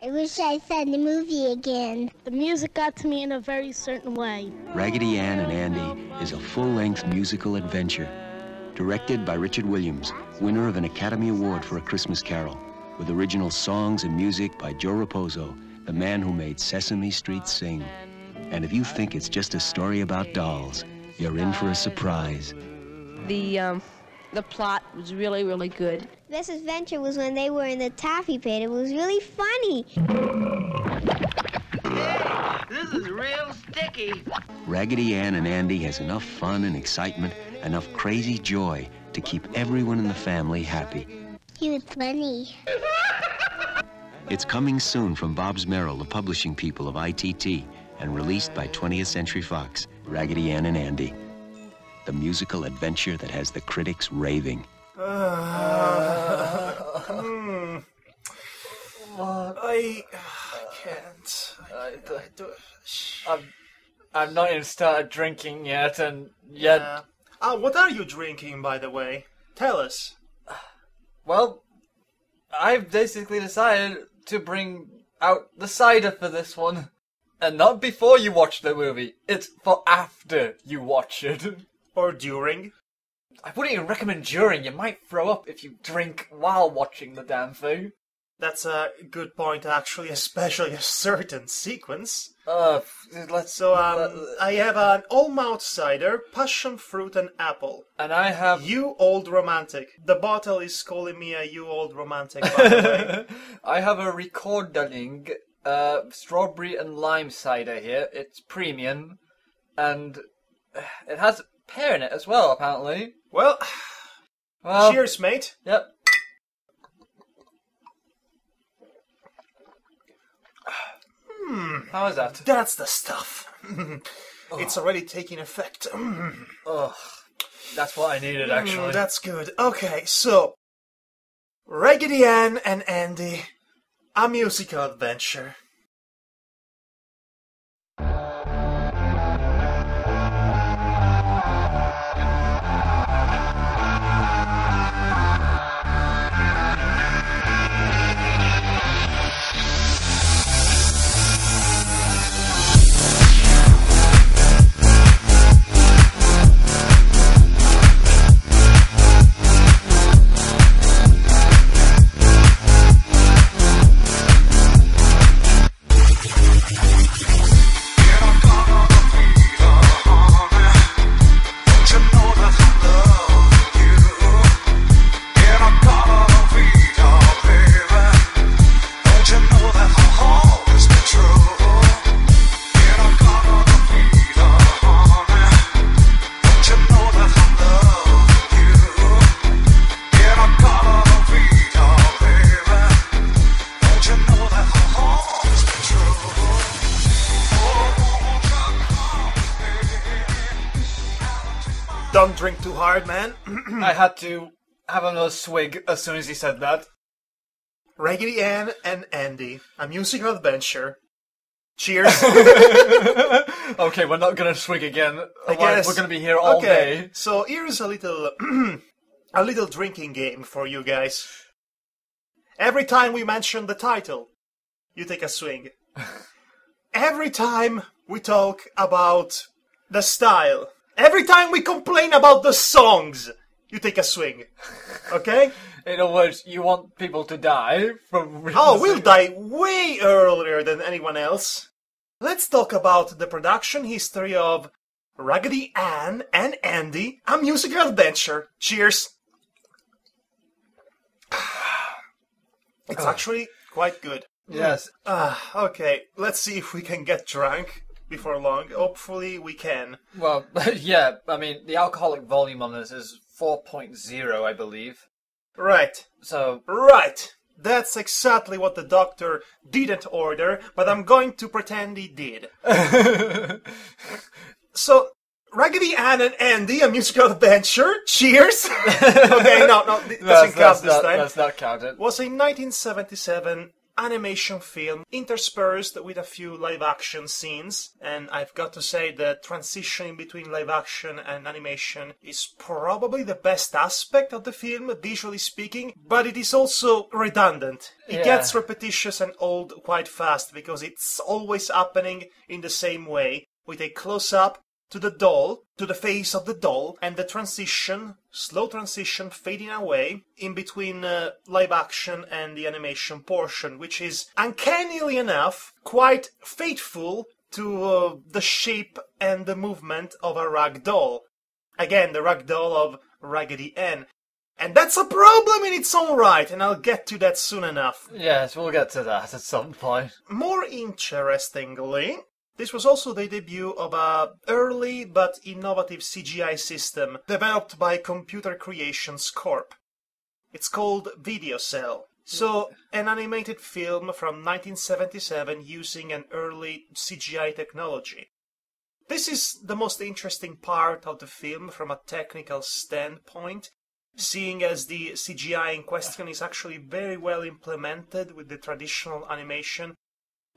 I wish I saw the movie again. The music got to me in a very certain way. Raggedy Ann and Andy is a full-length musical adventure. Directed by Richard Williams, winner of an Academy Award for A Christmas Carol, with original songs and music by Joe Raposo, the man who made Sesame Street sing. And if you think it's just a story about dolls, you're in for a surprise. The plot was really, really good. Best adventure was when they were in the taffy pit. It was really funny. Hey, this is real sticky. Raggedy Ann and Andy has enough fun and excitement, enough crazy joy to keep everyone in the family happy. He was funny. It's coming soon from Bob's Merrill, the publishing people of ITT, and released by 20th Century Fox, Raggedy Ann and Andy. The musical adventure that has the critics raving. I can't. I've not even started drinking yet, and yet... What are you drinking, by the way? Tell us. Well, I've basically decided to bring out the cider for this one. And not before you watch the movie. It's for after you watch it. Or during? I wouldn't even recommend during. You might throw up if you drink while watching the damn thing. That's a good point, actually, especially a certain sequence. I have an all-malt cider, passion fruit and apple. And I have... You old romantic. The bottle is calling me a you old romantic, by the way. I have a Recordaling strawberry and lime cider here. It's premium. And it has pear in it as well, apparently. Well, cheers, mate. Yep. How is that? That's the stuff. It's already taking effect. Ugh. That's what I needed, actually. That's good. Okay, so... Raggedy Ann and Andy, a musical adventure. Don't drink too hard, man. I had to have another swig as soon as he said that. Raggedy Ann and Andy, a musical adventure. Cheers. Okay, we're not gonna swig again. I guess we're gonna be here all day. So here's a little, a little drinking game for you guys. Every time we mention the title, you take a swing. Every time we talk about the style, every time we complain about the songs, you take a swing. Okay? In other words, you want people to die from... Oh, we'll die way earlier than anyone else. Let's talk about the production history of Raggedy Ann and Andy, a musical adventure. Cheers. It's actually quite good. Yes. Okay, let's see if we can get drunk before long. Hopefully we can. Well, yeah, I mean, the alcoholic volume on this is 4.0, I believe. Right. So... Right. That's exactly what the doctor didn't order, but I'm going to pretend he did. So, Raggedy Ann and Andy, a musical adventure. Cheers. Okay, no, doesn't count this time. That's not counted. Was a 1977 animation film interspersed with a few live-action scenes, and I've got to say the transition between live-action and animation is probably the best aspect of the film, visually speaking, but it is also redundant. It gets repetitious and old quite fast, because it's always happening in the same way, with a close-up to the doll, to the face of the doll, and the transition, slow transition, fading away in between live action and the animation portion, which is, uncannily enough, quite faithful to the shape and the movement of a rag doll. Again, the rag doll of Raggedy Ann. And that's a problem in its own right, and I'll get to that soon enough. Yes, we'll get to that at some point. More interestingly, this was also the debut of an early but innovative CGI system developed by Computer Creations Corp. It's called VideoCell. So, an animated film from 1977 using an early CGI technology. This is the most interesting part of the film from a technical standpoint, seeing as the CGI in question is actually very well implemented with the traditional animation.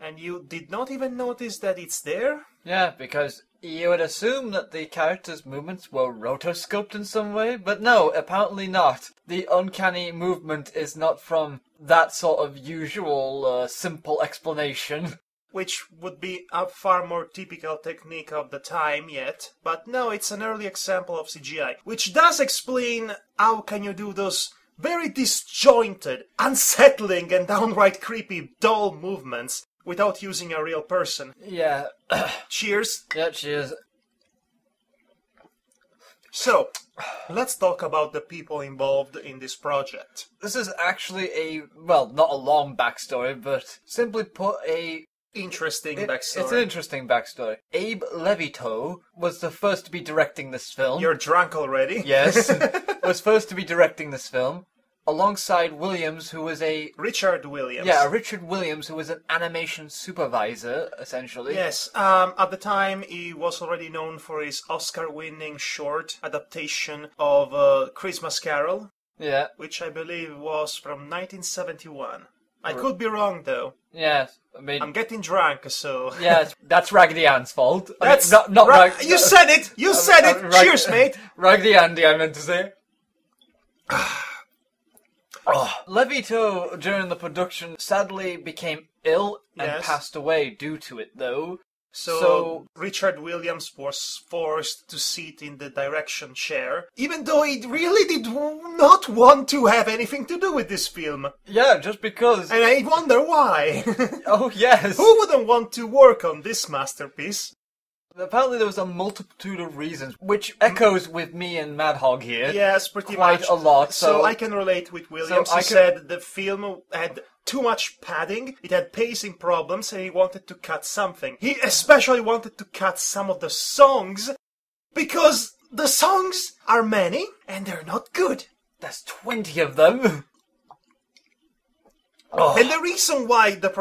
And you did not even notice that it's there? Yeah, because you would assume that the characters' movements were rotoscoped in some way, but no, apparently not. The uncanny movement is not from that sort of usual, simple explanation. Which would be a far more typical technique of the time yet. But no, it's an early example of CGI, which does explain how can you do those very disjointed, unsettling, and downright creepy doll movements without using a real person. Yeah. Cheers. Yeah, cheers. So, let's talk about the people involved in this project. This is actually not a long backstory, but simply put, Interesting backstory. It's an interesting backstory. Abe Levito was the first to be directing this film. You're drunk already? Yes. Was first to be directing this film. Alongside Williams, who was Richard Williams. Yeah, Richard Williams, who was an animation supervisor, essentially. Yes, at the time he was already known for his Oscar-winning short adaptation of Christmas Carol. Yeah. Which I believe was from 1971. I could be wrong, though. Yes, I mean... I'm getting drunk, so... Yes, that's Raggedy Ann's fault. That's... I mean, not you said it! You said it! Cheers, mate! Raggedy Andy, I meant to say. Levito, during the production, sadly became ill and passed away due to it, though. So Richard Williams was forced to sit in the direction chair, even though he really did not want to have anything to do with this film. Yeah, just because. And I wonder why. Oh, yes. Who wouldn't want to work on this masterpiece? Apparently there was a multitude of reasons, which echoes with me and Madhog here. Yes, pretty quite much. a lot. So I can relate with Williams. He said the film had too much padding, it had pacing problems, and he wanted to cut something. He especially wanted to cut some of the songs, because the songs are many, and they're not good. There's 20 of them. And the reason why the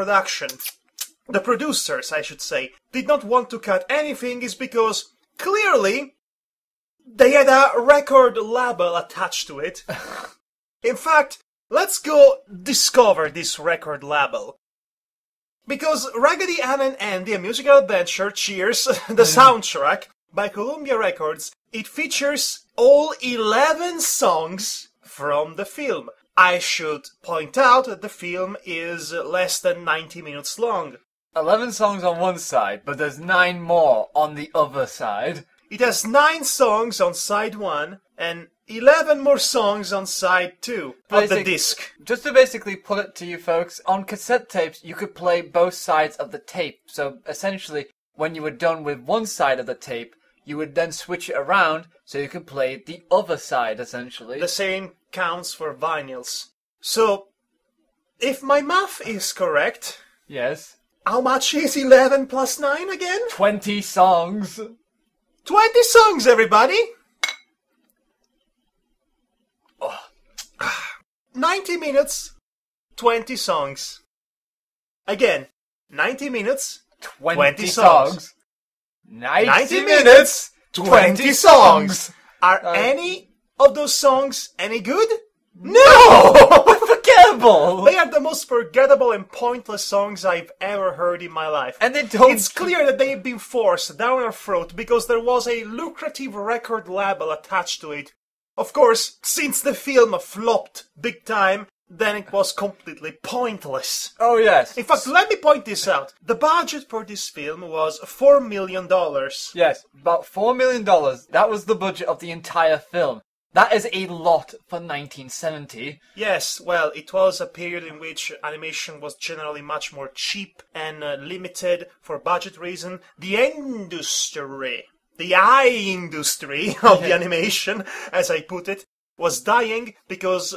producers, I should say, did not want to cut anything is because, clearly, they had a record label attached to it. In fact, let's go discover this record label. Because Raggedy Ann and Andy, A Musical Adventure, cheers, the soundtrack, by Columbia Records, it features all 11 songs from the film. I should point out that the film is less than 90 minutes long. 11 songs on one side, but there's 9 more on the other side. It has 9 songs on side 1, and 11 more songs on side 2 of the disc. Just to basically put it to you folks, on cassette tapes you could play both sides of the tape. So essentially, when you were done with one side of the tape, you would then switch it around so you could play the other side, essentially. The same counts for vinyls. So, if my math is correct... Yes. How much is 11 plus 9 again? 20 songs. 20 songs, everybody! 90 minutes, 20 songs. Again, 90 minutes, 20 songs. 90 minutes, 20 songs. Are any of those songs any good? No! forgettable! They are the most forgettable and pointless songs I've ever heard in my life. And they don't... It's clear that they've been forced down our throat because there was a lucrative record label attached to it. Of course, since the film flopped big time, then it was completely pointless. Oh, yes. In fact, let me point this out. The budget for this film was $4 million. Yes, about $4 million. That was the budget of the entire film. That is a lot for 1970. Yes, well, it was a period in which animation was generally much more cheap and limited for budget reason. The industry, the eye industry of the animation, as I put it, was dying because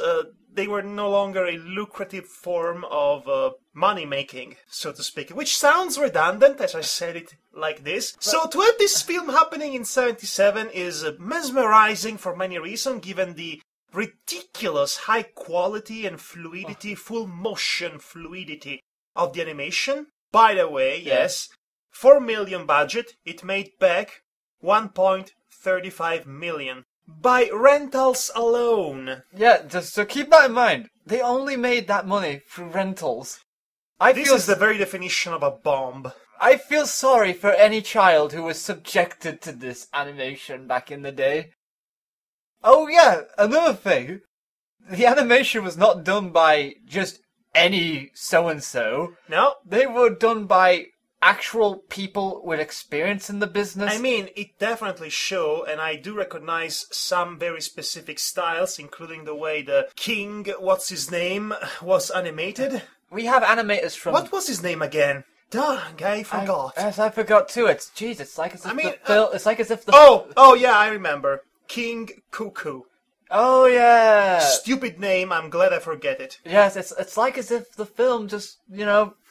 they were no longer a lucrative form of money-making, so to speak. Which sounds redundant, as I said it like this. So to have this film happening in 77 is mesmerizing for many reasons, given the ridiculous high quality and fluidity, full motion fluidity of the animation. By the way, yes, 4 million budget, it made back 1.35 million. By rentals alone. Yeah, just so keep that in mind. They only made that money through rentals. This is the very definition of a bomb. I feel sorry for any child who was subjected to this animation back in the day. Oh yeah, another thing. The animation was not done by just any so-and-so. No. They were done by actual people with experience in the business. I mean, it definitely show, and I do recognize some very specific styles, including the way the king, what's his name, was animated. We have animators from... What was his name again? Dang, I forgot. Yes, I forgot too. It's like as if it's like as if the... Oh, yeah, I remember. King Cuckoo. Oh, yeah. Stupid name, I'm glad I forget it. Yes, it's like as if the film just,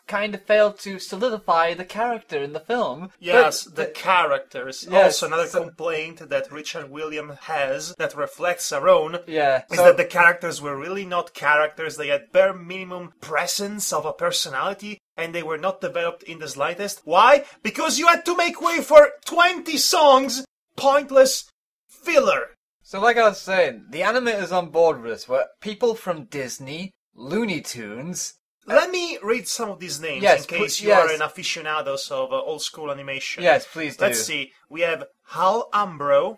kind of failed to solidify the character in the film. Yes, the characters. Yes, also, another complaint that Richard Williams has that reflects our own is so that the characters were really not characters. They had bare minimum presence of a personality, and they were not developed in the slightest. Why? Because you had to make way for 20 songs, pointless filler. So like I was saying, the animators on board with this were people from Disney, Looney Tunes... Let me read some of these names in case you are an aficionados of old-school animation. Yes, please do. Let's see. We have Hal Ambro,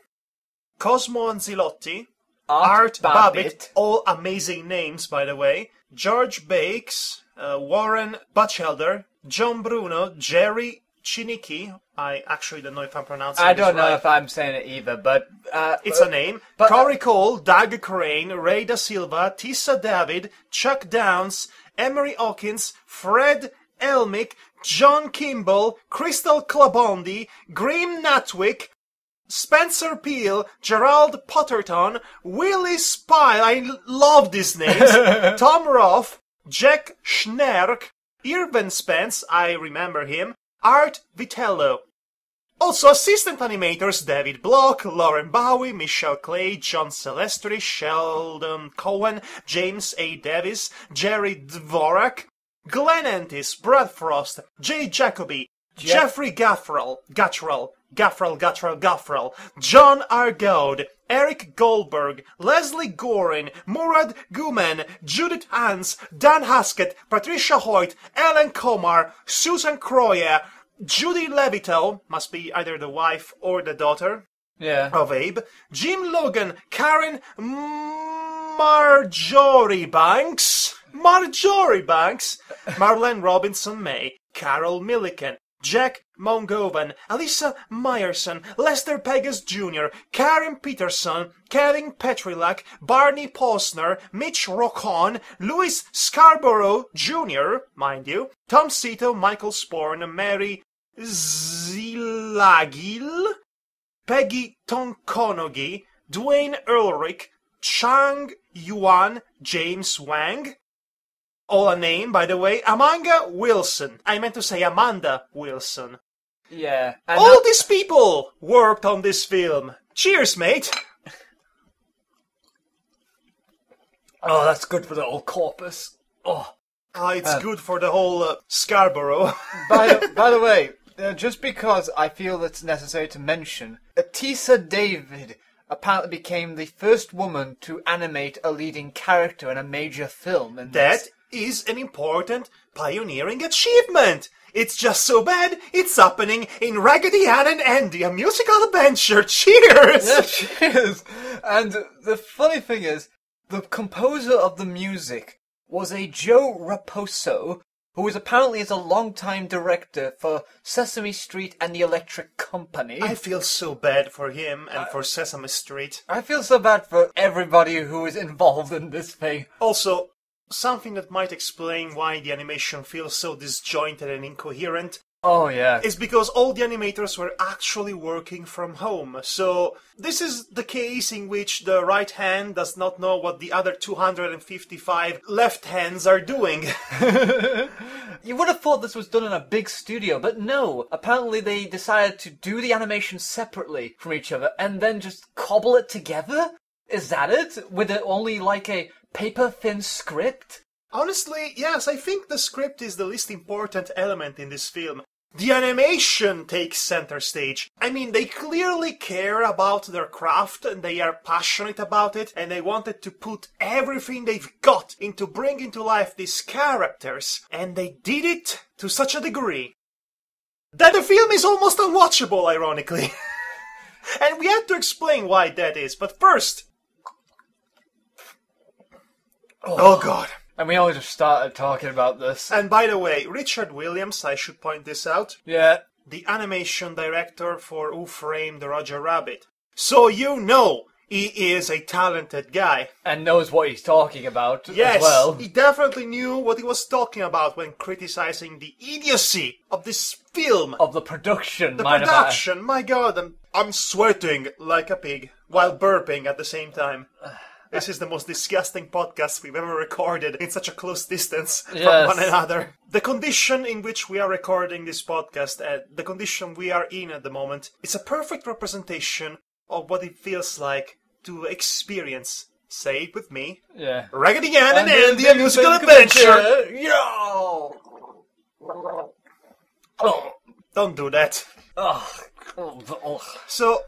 Cosmo Anzilotti, Art Babbitt, all amazing names, by the way, George Bakes, Warren Batchelder, John Bruno, Jerry Chinicki. I actually don't know if I'm pronouncing I this don't know right. if I'm saying it either, but... it's a name. Corey Cole, Doug Crane, Ray Da Silva, Tissa David, Chuck Downs, Emery Hawkins, Fred Elmick, John Kimball, Crystal Clabondi, Grim Natwick, Spencer Peel, Gerald Potterton, Willie Spile, I love these names, Tom Roth, Jack Schnerk, Irvin Spence, I remember him, Art Vitello. Also assistant animators David Block, Lauren Bowie, Michelle Clay, John Celestri, Sheldon Cohen, James A. Davis, Jerry Dvorak, Glenn Entis, Brad Frost, Jay Jacoby, Jeffrey Guthrell, John Argaud, Eric Goldberg, Leslie Gorin, Murad Guman, Judith Hans, Dan Haskett, Patricia Hoyt, Ellen Komar, Susan Croyer, Judy Levito, must be either the wife or the daughter of Abe, Jim Logan, Karen Marjorie Banks, Marlene Robinson May, Carol Milliken, Jack Mongovan, Alyssa Myerson, Lester Pegas Jr., Karen Peterson, Kevin Petrilak, Barney Posner, Mitch Rockon, Louis Scarborough Jr., mind you, Tom Cito, Michael Sporn, Mary Zilagil, Peggy Tonkonogi, Dwayne Ulrich, Chang Yuan, James Wang, all a name, by the way, Amanda Wilson. I meant to say Amanda Wilson. Yeah. All these people worked on this film. Cheers, mate. Oh, that's good for the old corpus. Oh, it's good for the whole Scarborough. by the way, just because I feel it's necessary to mention, Tissa David apparently became the first woman to animate a leading character in a major film. And That is an important pioneering achievement. It's just so bad, it's happening in Raggedy Ann and Andy, a musical adventure. Cheers! Yeah, cheers! And the funny thing is, the composer of the music was a Joe Raposo, who was apparently a long-time director for Sesame Street and the Electric Company. I feel so bad for him and for Sesame Street. I feel so bad for everybody who is involved in this thing. Also, something that might explain why the animation feels so disjointed and incoherent Oh, yeah. is because all the animators were actually working from home. So, this is the case in which the right hand does not know what the other 255 left hands are doing. You would have thought this was done in a big studio, but no. Apparently they decided to do the animation separately from each other and then just cobble it together? Is that it? With it only like a paper-thin script? Honestly, yes, I think the script is the least important element in this film. The animation takes center stage. I mean, they clearly care about their craft and they are passionate about it and they wanted to put everything they've got into bringing to life these characters. And they did it to such a degree that the film is almost unwatchable, ironically. And we have to explain why that is. But first... Oh God. And we all just started talking about this. And by the way, Richard Williams, I should point this out. Yeah. The animation director for Who Framed Roger Rabbit. So you know he is a talented guy. And knows what he's talking about Yes, as well. he definitely knew what he was talking about when criticizing the idiocy of this film. Of the production, The mind about it. production, my God, I'm sweating like a pig while burping at the same time. This is the most disgusting podcast we've ever recorded in such a close distance from one another. The condition in which we are recording this podcast, the condition we are in at the moment, is a perfect representation of what it feels like to experience, say it with me, Yeah. Raggedy Ann and Andy, a musical adventure! Yo! Oh, don't do that. Oh. So,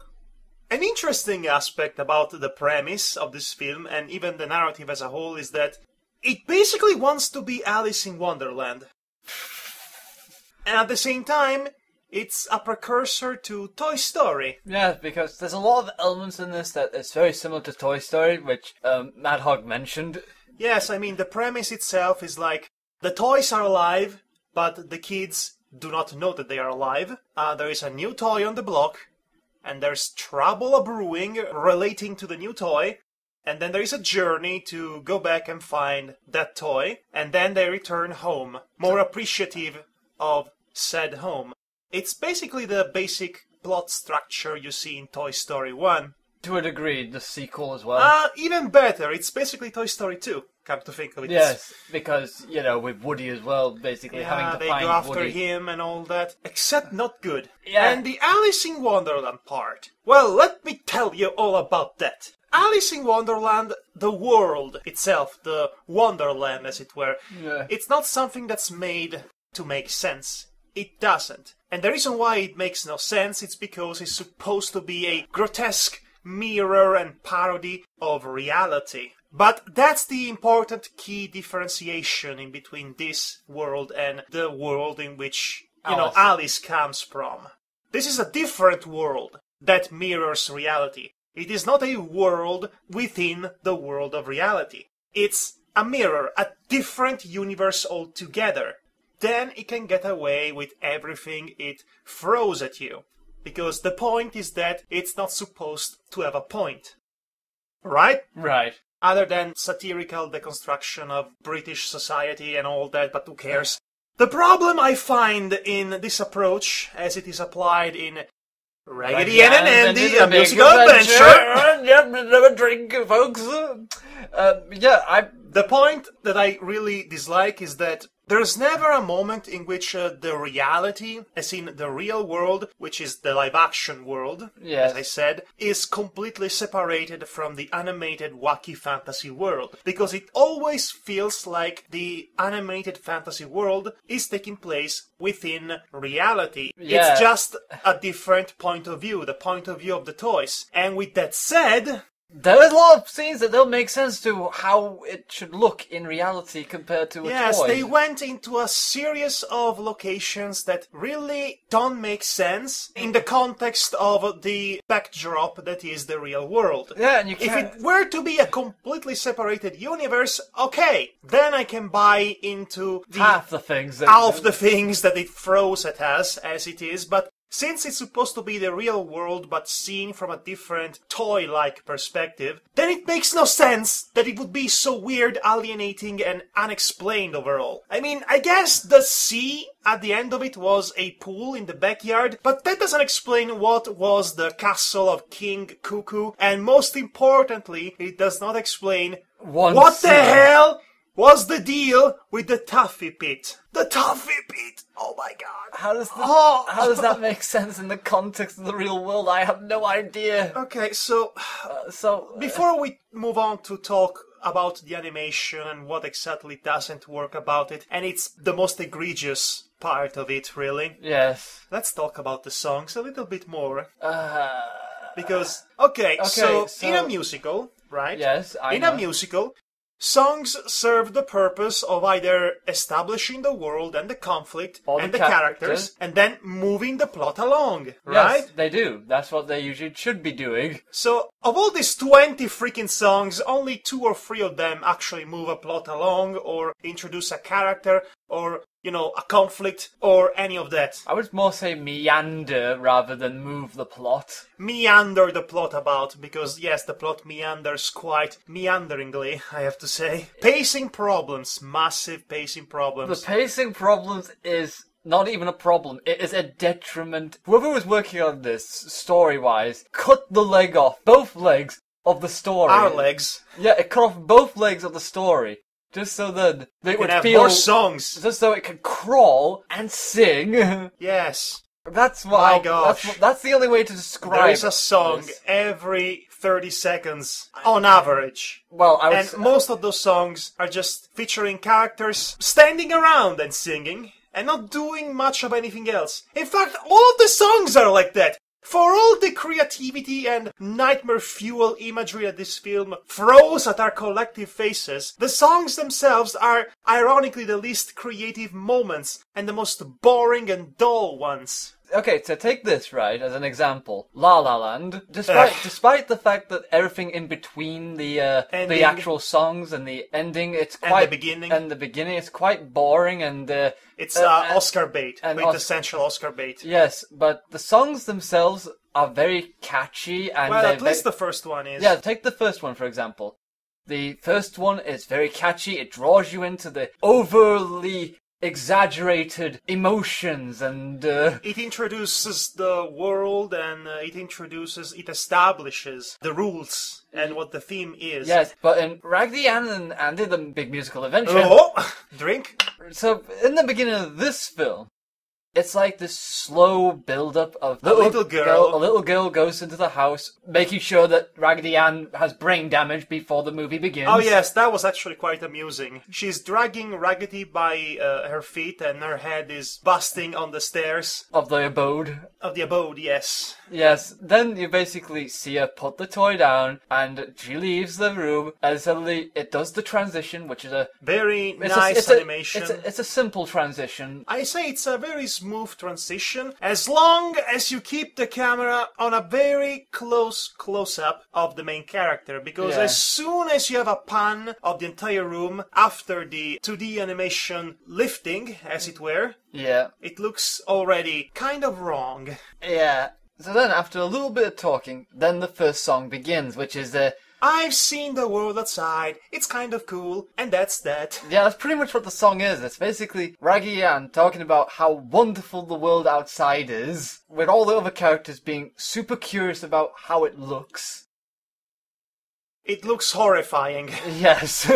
an interesting aspect about the premise of this film, and even the narrative as a whole, is that it basically wants to be Alice in Wonderland. And at the same time, it's a precursor to Toy Story. Yeah, because there's a lot of elements in this that is very similar to Toy Story, which Madhog mentioned. Yes, I mean, the premise itself is like, the toys are alive, but the kids do not know that they are alive. There is a new toy on the block, and there's trouble a-brewing relating to the new toy, and then there is a journey to go back and find that toy, and then they return home, more appreciative of said home. It's basically the basic plot structure you see in Toy Story 1. To a degree, the sequel as well. Even better, it's basically Toy Story 2, come to think of it. Yes, because, you know, with Woody as well, basically having to they find go after Woody. him and all that, except not good. Yeah. And the Alice in Wonderland part, well, let me tell you all about that. Alice in Wonderland, the world itself, the Wonderland as it were, it's not something that's made to make sense. It doesn't. And the reason why it makes no sense is because it's supposed to be a grotesque mirror and parody of reality. But that's the important key differentiation in between this world and the world in which, Alice comes from. This is a different world that mirrors reality. It is not a world within the world of reality. It's a mirror, a different universe altogether. Then it can get away with everything it throws at you. Because the point is that it's not supposed to have a point. Right? Right. Other than satirical deconstruction of British society and all that, but who cares? The problem I find in this approach, as it is applied in Raggedy Ann and Andy, a musical adventure. Never drink, folks. The point that I really dislike is that There's never a moment in which the reality, as in the real world, which is the live-action world, Yes. as I said, is completely separated from the animated wacky fantasy world. Because it always feels like the animated fantasy world is taking place within reality. Yeah. It's just a different point of view, the point of view of the toys. And with that said... There's a lot of scenes that don't make sense to how it should look in reality compared to a Yes, toy. they went into a series of locations that really don't make sense in the context of the backdrop that is the real world. Yeah, and you If can't... it were to be a completely separated universe, okay, then I can buy into half the things that it throws at us as it is, but since it's supposed to be the real world but seen from a different toy-like perspective, then it makes no sense that it would be so weird, alienating, and unexplained overall. I mean, I guess the sea at the end of it was a pool in the backyard, but that doesn't explain what was the castle of King Cuckoo, and most importantly, it does not explain what the hell was the deal with the Taffy Pit. The Taffy Pit! Oh my god. How does that make sense in the context of the real world? I have no idea. Okay, so before we move on to talk about the animation and what exactly doesn't work about it, and it's the most egregious part of it, really. Yes. Let's talk about the songs a little bit more. Because, okay, so in a musical, right? Yes, I know. In a musical, songs serve the purpose of either establishing the world and the conflict and the characters, and then moving the plot along, right? Yes, they do. That's what they usually should be doing. So, of all these 20 freaking songs, only 2 or 3 of them actually move a plot along, or introduce a character, or, you know, a conflict, or any of that. I would more say meander rather than move the plot. Meander the plot about, because yes, the plot meanders quite meanderingly, I have to say. Pacing problems, massive pacing problems. The pacing problems is not even a problem, it is a detriment. Whoever was working on this, story-wise, cut the leg off, both legs of the story. Our legs. Yeah, it cut off both legs of the story. Just so that it would have feel more songs. Just so it could crawl and sing. Yes. That's what. My gosh. That's the only way to describe. There is a song every 30 seconds on average. Well, and most of those songs are just featuring characters standing around and singing and not doing much of anything else. In fact, all of the songs are like that. For all the creativity and nightmare fuel imagery that this film throws at our collective faces, the songs themselves are ironically the least creative moments and the most boring and dull ones. Okay, so take this, right, as an example. La La Land, despite the fact that everything in between the actual songs and the ending, it's quite... And the beginning, it's quite boring and... it's Oscar bait, quintessential Oscar bait. Yes, but the songs themselves are very catchy and... Well, at least the first one is. Yeah, take the first one, for example. The first one is very catchy, it draws you into the overly exaggerated emotions and it introduces the world and it establishes the rules and what the theme is. Yes, but in Raggedy Ann and Andy, the Big Musical Adventure... Oh! Drink? So, in the beginning of this film, it's like this slow build-up of a little girl. A little girl goes into the house, making sure that Raggedy Ann has brain damage before the movie begins. Oh yes, that was actually quite amusing. She's dragging Raggedy by her feet and her head is busting on the stairs. Of the abode. Of the abode, yes. Yes, then you basically see her put the toy down and she leaves the room and suddenly it does the transition, which is a... Very nice animation. It's a simple transition. I say it's a very smooth transition as long as you keep the camera on a very close-up of the main character, because as soon as you have a pan of the entire room after the 2D animation lifting, as it were, it looks already kind of wrong. Yeah. So then, after a little bit of talking, then the first song begins, which is I've seen the world outside, it's kind of cool, and that's that. Yeah, that's pretty much what the song is. It's basically Raggedy Ann talking about how wonderful the world outside is, with all the other characters being super curious about how it looks. It looks horrifying. Yes.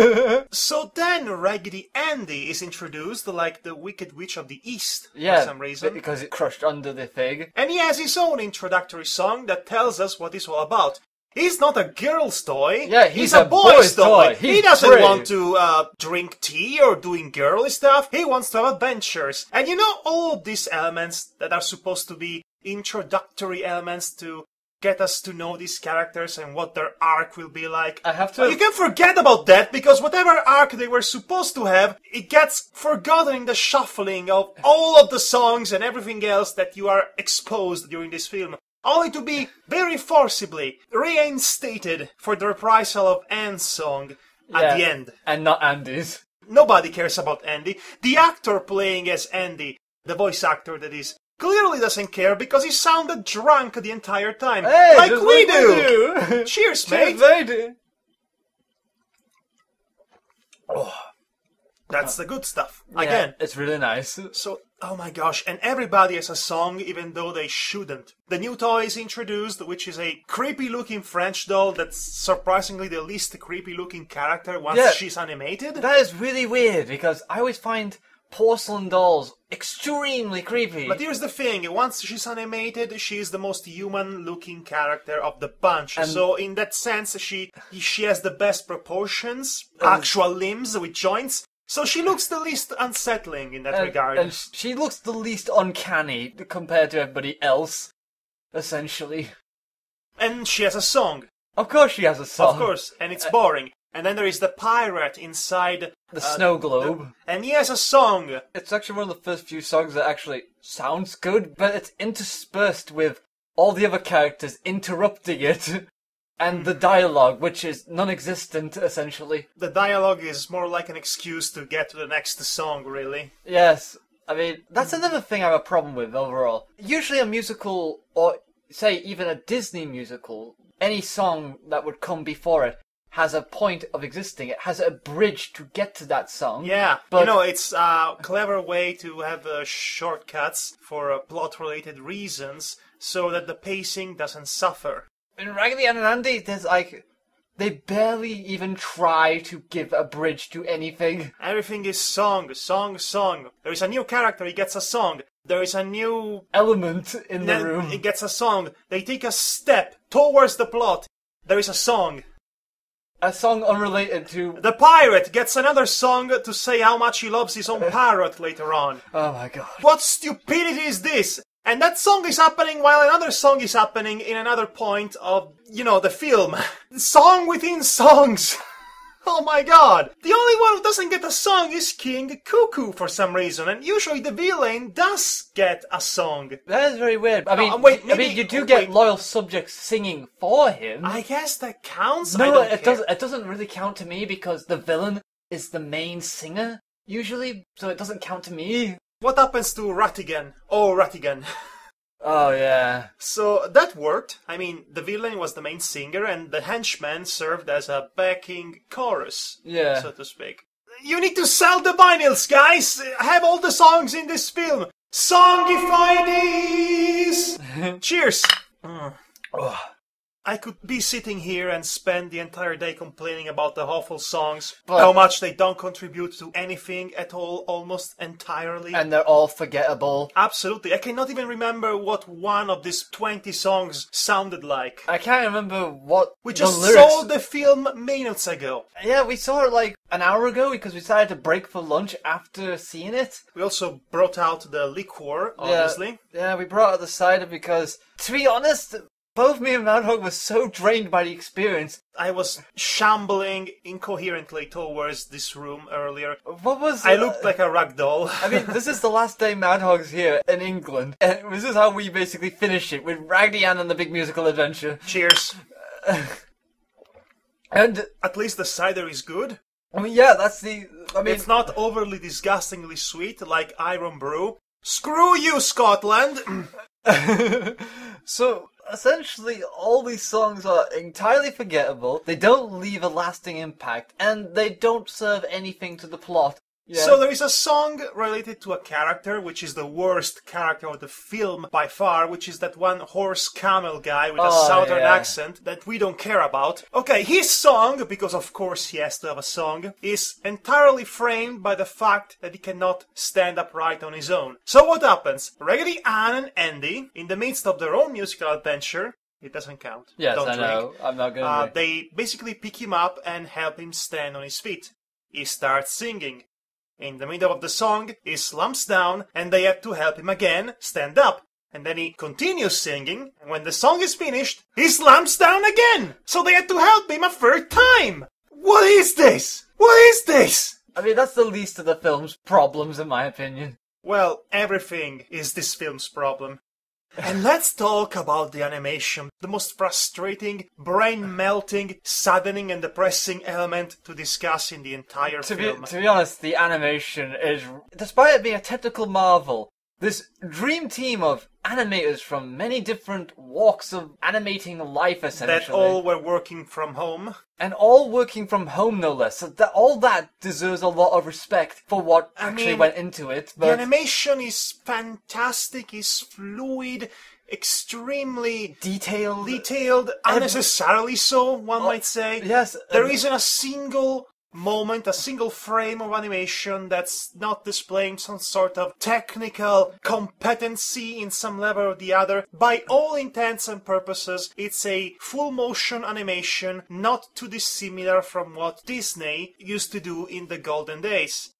So then Raggedy Andy is introduced like the Wicked Witch of the East Yeah, for some reason. because it crushed under the thing. And he has his own introductory song that tells us what it's all about. He's not a girl's toy. Yeah, he's a boy's toy. He He's doesn't brave. want to drink tea or doing girly stuff. He wants to have adventures. And you know, all of these elements that are supposed to be introductory elements to get us to know these characters and what their arc will be like. I have to... You can forget about that, because whatever arc they were supposed to have, it gets forgotten in the shuffling of all of the songs and everything else that you are exposed during this film. Only to be very forcibly reinstated for the reprisal of Anne's song at the end. And not Andy's. Nobody cares about Andy. The actor playing as Andy, the voice actor that is, clearly doesn't care because he sounded drunk the entire time. Hey, like just we like do! Cheers, mate! Cheers, mate! Oh, that's the good stuff. Yeah, Again. it's really nice. So, oh my gosh, and everybody has a song even though they shouldn't. The new toy is introduced, which is a creepy-looking French doll that's surprisingly the least creepy-looking character once she's animated. That is really weird, because I always find porcelain dolls extremely creepy. But here's the thing, once she's animated, she's the most human-looking character of the bunch. And so in that sense, she has the best proportions, actual limbs with joints. So she looks the least unsettling in that regard. And she looks the least uncanny compared to everybody else, essentially. And she has a song. Of course she has a song. Of course, and it's boring. And then there is the pirate inside the snow globe. And he has a song. It's actually one of the first few songs that actually sounds good, but it's interspersed with all the other characters interrupting it. And the dialogue, which is non-existent, essentially. The dialogue is more like an excuse to get to the next song, really. Yes. I mean, that's another thing I have a problem with overall. Usually a musical, or say even a Disney musical, any song that would come before it has a point of existing. It has a bridge to get to that song. Yeah, but you know, it's a clever way to have shortcuts for plot-related reasons so that the pacing doesn't suffer. In Raggedy Ann and Andy, there's like... They barely even try to give a bridge to anything. Everything is song, song, song. There is a new character, he gets a song. There is a new... element in the room. He gets a song. They take a step towards the plot. There is a song. A song unrelated to... The pirate gets another song to say how much he loves his own parrot later on. Oh my god. What stupidity is this? And that song is happening while another song is happening in another point of, you know, the film. Song within songs. Oh my god. The only one who doesn't get a song is King Cuckoo for some reason. And usually the villain does get a song. That is very weird. I mean, you do get loyal subjects singing for him. I guess that counts. No, it doesn't really count to me because the villain is the main singer, usually. So it doesn't count to me. What happens to Rattigan? Oh, Rattigan. Oh, yeah. So that worked. I mean, the villain was the main singer, and the henchman served as a backing chorus, so to speak. You need to sell the vinyls, guys! Have all the songs in this film! Songify these! Cheers! Oh. I could be sitting here and spend the entire day complaining about the awful songs, how much they don't contribute to anything at all, almost entirely. And they're all forgettable. Absolutely. I cannot even remember what one of these 20 songs sounded like. I can't remember what We just the lyrics... saw the film minutes ago. Yeah, we saw it like an hour ago because we decided to break for lunch after seeing it. We also brought out the liqueur, obviously. Yeah, we brought out the cider because, to be honest... Both me and Madhog were so drained by the experience. I was shambling incoherently towards this room earlier. What was... I looked like a rag doll. I mean, this is the last day Madhog's here in England. And this is how we basically finish it, with Raggedy Ann and the Big Musical Adventure. Cheers. And... At least the cider is good. I mean, yeah, that's the... I mean... It's not overly disgustingly sweet like Iron Brew. Screw you, Scotland! So... Essentially, all these songs are entirely forgettable, they don't leave a lasting impact, and they don't serve anything to the plot Yeah. So there is a song related to a character, which is the worst character of the film by far, which is that one horse camel guy with a southern accent that we don't care about. Okay, his song, because of course he has to have a song, is entirely framed by the fact that he cannot stand upright on his own. So what happens? Raggedy Ann and Andy, in the midst of their own musical adventure, it doesn't count. Yes, don't I know. I'm not going to. They basically pick him up and help him stand on his feet. He starts singing. In the middle of the song, he slumps down, and they have to help him again stand up. And then he continues singing, and when the song is finished, he slumps down again! So they had to help him a third time! What is this? What is this? I mean, that's the least of the film's problems, in my opinion. Well, everything is this film's problem. And let's talk about the animation, the most frustrating, brain-melting, saddening and depressing element to discuss in the entire film. To be honest, the animation is, despite it being a technical marvel, this dream team of animators from many different walks of animating life, essentially. That all were working from home. And all working from home, no less. So all that deserves a lot of respect for what actually went into it. But the animation is fantastic, is fluid, extremely detailed, unnecessarily so, one might say. Yes. There isn't a single moment, a single frame of animation that's not displaying some sort of technical competency in some level or the other. By all intents and purposes, it's a full motion animation, not too dissimilar from what Disney used to do in the golden days.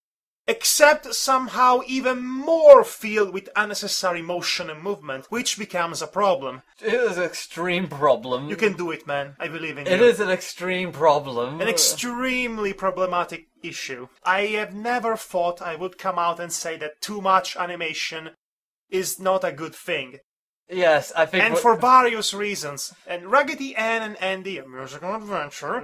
Except somehow even more filled with unnecessary motion and movement, which becomes a problem. It is an extreme problem. You can do it, man. I believe in you. It is an extreme problem. An extremely problematic issue. I have never thought I would come out and say that too much animation is not a good thing. Yes, I think... And for various reasons. And Raggedy Ann and Andy, a musical adventure,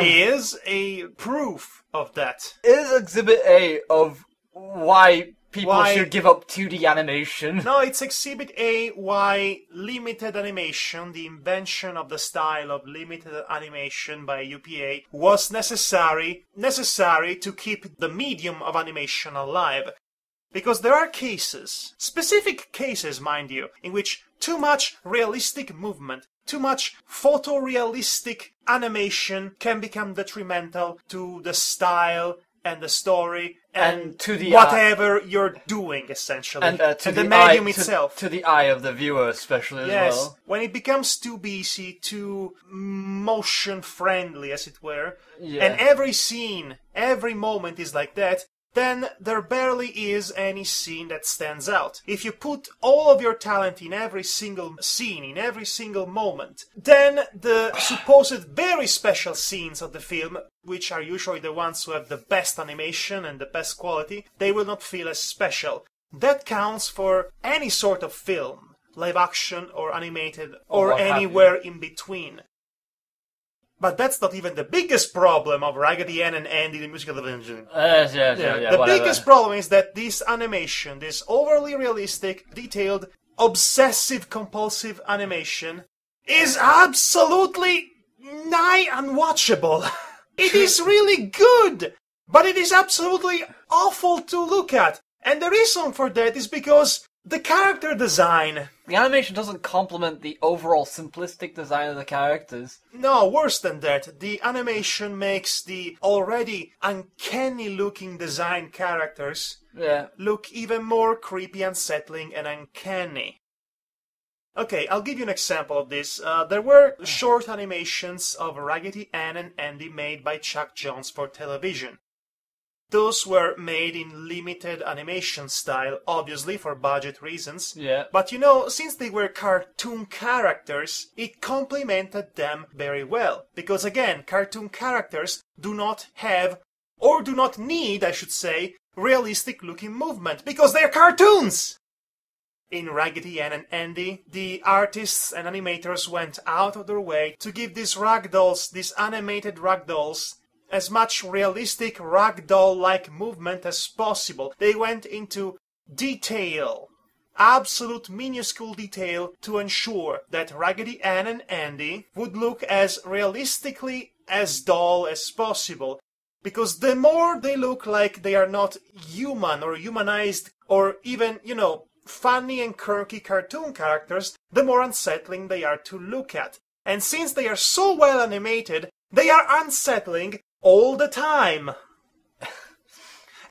is a proof of that. It is Exhibit A of why people should give up 2D animation. No, it's Exhibit A why limited animation, the invention of the style of limited animation by UPA, was necessary to keep the medium of animation alive. Because there are cases, specific cases, mind you, in which too much realistic movement, too much photorealistic animation can become detrimental to the style and the story and to the whatever you're doing, essentially. And to the medium itself. To the eye of the viewer, especially, as well. When it becomes too busy, too motion-friendly, as it were, Yeah. and every scene, every moment is like that, then there barely is any scene that stands out. If you put all of your talent in every single scene, in every single moment, then the supposed very special scenes of the film, which are usually the ones who have the best animation and the best quality, they will not feel as special. That counts for any sort of film, live action or animated, or anywhere in between. But that's not even the biggest problem of Raggedy Ann and Andy, the musical adventure. The biggest problem is that this animation, this overly realistic, detailed, obsessive-compulsive animation, is absolutely nigh unwatchable. It is really good, but it is absolutely awful to look at. And the reason for that is because the character design... The animation doesn't complement the overall simplistic design of the characters. No, worse than that. The animation makes the already uncanny-looking design characters look even more creepy, unsettling, and uncanny. Okay, I'll give you an example of this. There were short animations of Raggedy Ann and Andy made by Chuck Jones for television. Those were made in limited animation style, obviously for budget reasons. Yeah. But you know, since they were cartoon characters, it complemented them very well. Because again, cartoon characters do not have, or do not need, I should say, realistic looking movement, because they're cartoons! In Raggedy Ann and Andy, the artists and animators went out of their way to give these ragdolls, these animated ragdolls, as much realistic ragdoll-like movement as possible. They went into detail, absolute minuscule detail, to ensure that Raggedy Ann and Andy would look as realistically as doll as possible. Because the more they look like they are not human or humanized or even, funny and quirky cartoon characters, the more unsettling they are to look at. And since they are so well animated, they are unsettling all the time.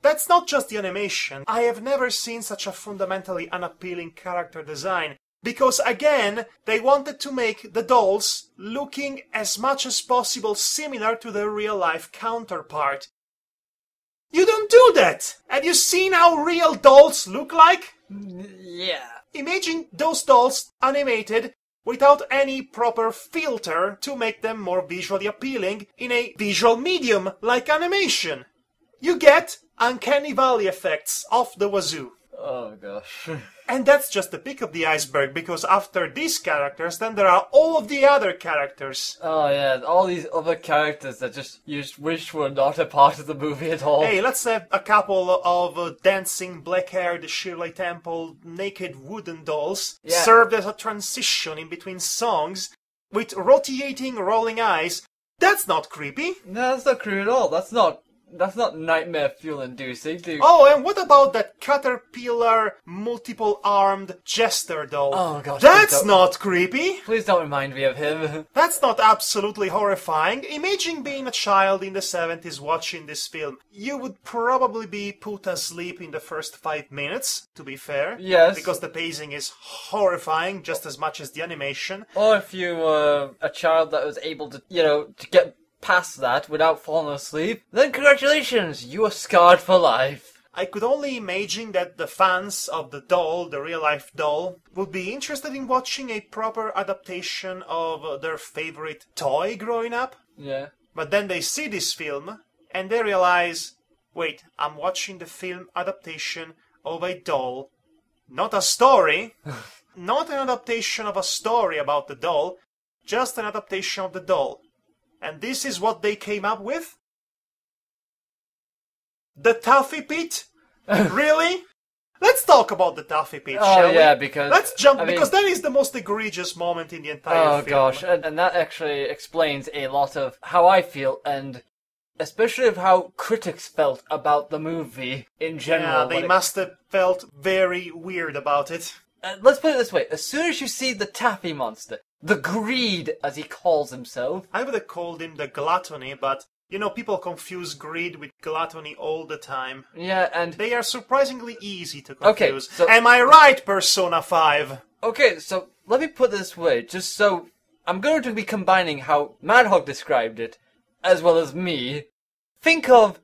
That's not just the animation. I have never seen such a fundamentally unappealing character design. Because again, they wanted to make the dolls looking as much as possible similar to their real-life counterpart. You don't do that! Have you seen how real dolls look like? Yeah. Imagine those dolls animated without any proper filter to make them more visually appealing in a visual medium like animation. You get uncanny valley effects off the wazoo. Oh gosh. And that's just the peak of the iceberg, because after these characters, then there are all of the other characters. Oh yeah, all these other characters that you just wish were not a part of the movie at all. Hey, let's have a couple of dancing, black-haired Shirley Temple, naked wooden dolls served as a transition in between songs with rotating, rolling eyes. That's not creepy. No, that's not creepy at all. That's not nightmare fuel-inducing, dude. Oh, and what about that caterpillar, multiple-armed jester doll? Oh gosh, that's not creepy. Please don't remind me of him. That's not absolutely horrifying. Imagine being a child in the 70s watching this film. You would probably be put asleep in the first 5 minutes, to be fair. Yes. Because the pacing is horrifying just as much as the animation. Or if you were a child that was able to, to get past that without falling asleep, then congratulations, you are scarred for life. I could only imagine that the fans of the doll, the real-life doll, would be interested in watching a proper adaptation of their favorite toy growing up. Yeah. But then they see this film, and they realize, wait, I'm watching the film adaptation of a doll. Not a story, not an adaptation of a story about the doll, just an adaptation of the doll. And this is what they came up with? The Taffy Pit? Really? Let's talk about the Taffy Pit, shall we? Because... Let's jump, because that is the most egregious moment in the entire film. Oh gosh, and that actually explains a lot of how I feel, and especially of how critics felt about the movie in general. Yeah, they must have felt very weird about it. Let's put it this way, as soon as you see the Taffy monster, the greed, as he calls himself. I would have called him the gluttony, but, people confuse greed with gluttony all the time. Yeah, and... they are surprisingly easy to confuse. Okay, so... Am I right, Persona 5? Okay, so, let me put it this way, just so... I'm going to be combining how Madhog described it, as well as me. Think of